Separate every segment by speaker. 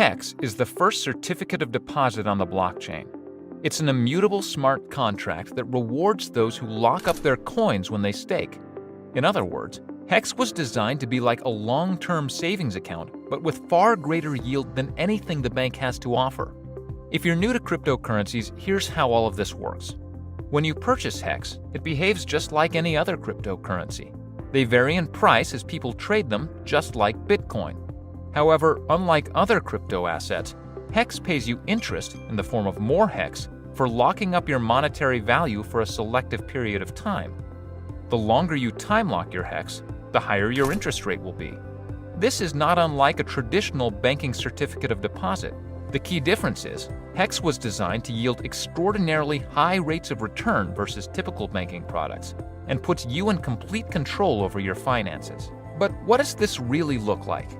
Speaker 1: HEX is the first certificate of deposit on the blockchain. It's an immutable smart contract that rewards those who lock up their coins when they stake. In other words, HEX was designed to be like a long-term savings account, but with far greater yield than anything the bank has to offer. If you're new to cryptocurrencies, here's how all of this works. When you purchase HEX, it behaves just like any other cryptocurrency. They vary in price as people trade them, just like Bitcoin. However, unlike other crypto assets, HEX pays you interest in the form of more HEX for locking up your monetary value for a selective period of time. The longer you time lock your HEX, the higher your interest rate will be. This is not unlike a traditional banking certificate of deposit. The key difference is, HEX was designed to yield extraordinarily high rates of return versus typical banking products, and puts you in complete control over your finances. But what does this really look like?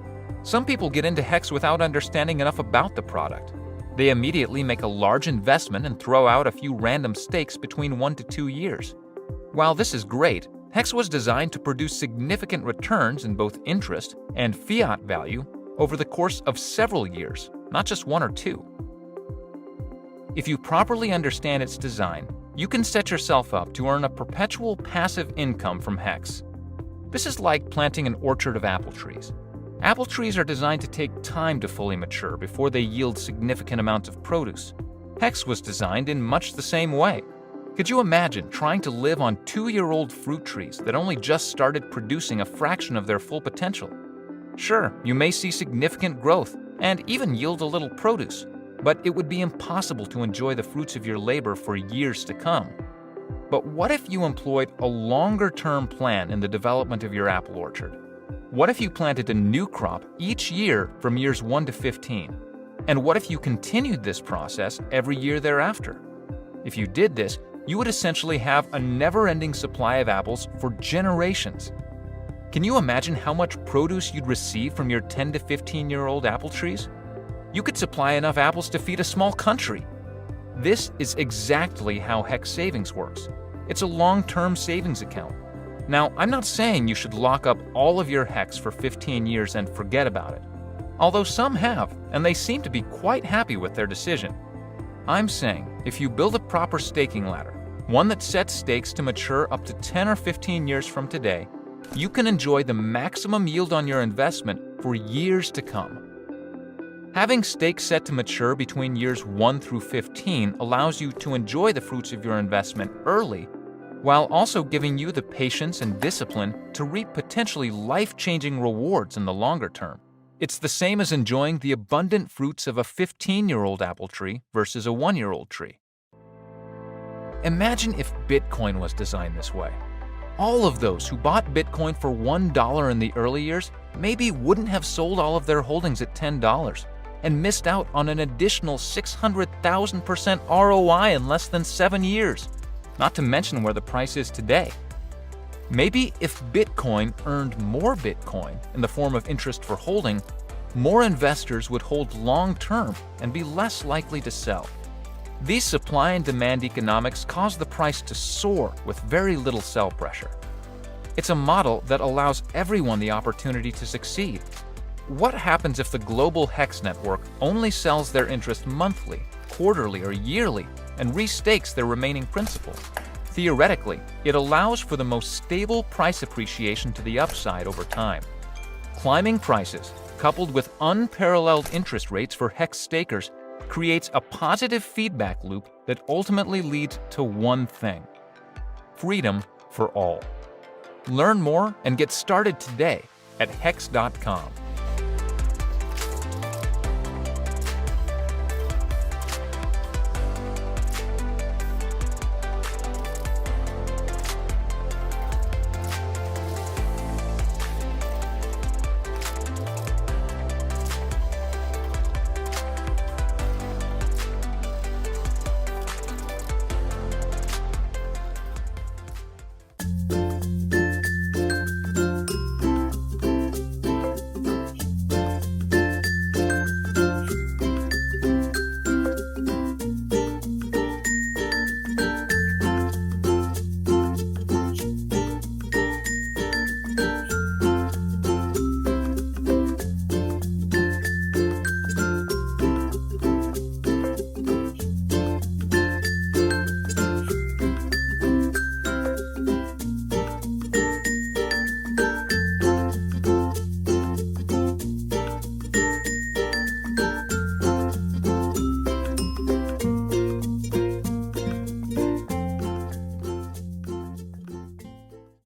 Speaker 1: Some people get into HEX without understanding enough about the product. They immediately make a large investment and throw out a few random stakes between 1 to 2 years. While this is great, HEX was designed to produce significant returns in both interest and fiat value over the course of several years, not just 1 or 2. If you properly understand its design, you can set yourself up to earn a perpetual passive income from HEX. This is like planting an orchard of apple trees. Apple trees are designed to take time to fully mature before they yield significant amounts of produce. HEX was designed in much the same way. Could you imagine trying to live on 2-year-old fruit trees that only just started producing a fraction of their full potential? Sure, you may see significant growth and even yield a little produce, but it would be impossible to enjoy the fruits of your labor for years to come. But what if you employed a longer-term plan in the development of your apple orchard? What if you planted a new crop each year from years 1 to 15? And what if you continued this process every year thereafter? If you did this, you would essentially have a never-ending supply of apples for generations. Can you imagine how much produce you'd receive from your 10 to 15-year-old apple trees? You could supply enough apples to feed a small country. This is exactly how HEX Savings works. It's a long-term savings account. Now, I'm not saying you should lock up all of your HEX for 15 years and forget about it. Although some have, and they seem to be quite happy with their decision. I'm saying if you build a proper staking ladder, one that sets stakes to mature up to 10 or 15 years from today, you can enjoy the maximum yield on your investment for years to come. Having stakes set to mature between years 1 through 15 allows you to enjoy the fruits of your investment early, while also giving you the patience and discipline to reap potentially life-changing rewards in the longer term. It's the same as enjoying the abundant fruits of a 15-year-old apple tree versus a 1-year-old tree. Imagine if Bitcoin was designed this way. All of those who bought Bitcoin for $1 in the early years maybe wouldn't have sold all of their holdings at $10 and missed out on an additional 600,000% ROI in less than 7 years, not to mention where the price is today. Maybe if Bitcoin earned more Bitcoin in the form of interest for holding, more investors would hold long-term and be less likely to sell. These supply and demand economics cause the price to soar with very little sell pressure. It's a model that allows everyone the opportunity to succeed. What happens if the global HEX network only sells their interest monthly, quarterly, or yearly and restakes their remaining principal? Theoretically, it allows for the most stable price appreciation to the upside over time. Climbing prices, coupled with unparalleled interest rates for HEX stakers, creates a positive feedback loop that ultimately leads to one thing: freedom for all. Learn more and get started today at hex.com.